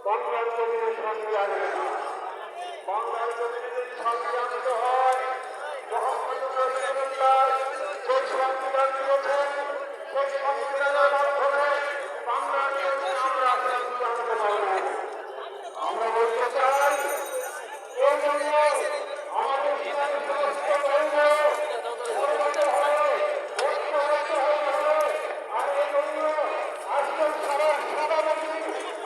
বাংলার জমিনে শান্তি আসবে না। বাংলার জমিনে যদি শান্তি আনতে হয়, মোহাম্মদ রাসূলুল্লাহ যে সংবিধান দিয়েছেন সেই সংবিধানের মাধ্যমে বাংলার জমিনে আমরা শান্তি আনতে পারব। আমরা বলতে চাই এই জন্য আমাদের ইসলামী সমস্ত ধর্ম সর্বত হবে, ঐক্যবদ্ধ হতে হবে। আর এই জন্য আজকের সভাপতি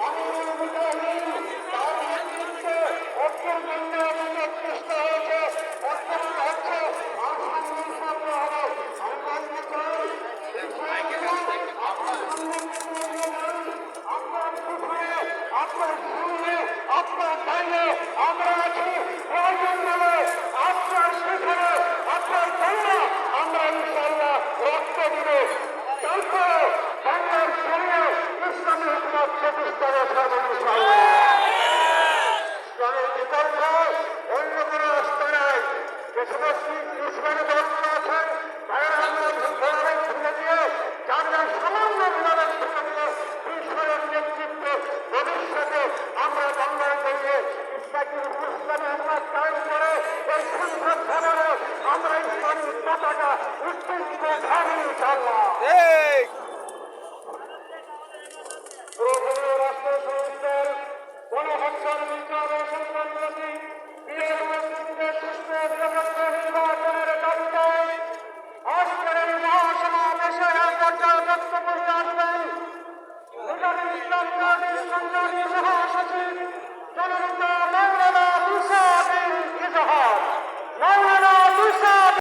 আমিরুল মুজাহিদিন তার নেতৃত্বে ঐক্যের জন্য আমাদের চেষ্টা হয়েছে, বর্তমান হচ্ছে আর সামনে সামনে হবে। আমি বলতে চাই আপনার পিছনে, আপনার সামনে, আপনার বাইরে আমরা আছি। প্রয়োজন হলে আপনার সেখানে, আপনার জন্য আমরা ইনশাআল্লাহ রক্ত দিব। তারপর বাংলার জমিনে ইসলামী হুকুমত প্রতিষ্ঠা করব ইনশাআল্লাহ। ইসলামের বিকল্প অন্য কোনো রাস্তা নাই। যে সমস্ত ইসলামী দলগুলো আছে তারা আমরা ভোটারের ভুলে দিয়ে, যারা সামান্য বিধানের ভুলে দিয়ে ঈশ্বরের নেতৃত্বে ভবিষ্যতে আমরা বাংলার জমিনে ইসলামী হুকুমত কায়েম করে এই সংসদ ভবনে আমরা ইসলামী পতাকা উত্তোলিত হবে ইনশাআল্লাহ। রাষ্ট্র সংস্থার গণহত্যার বিচারে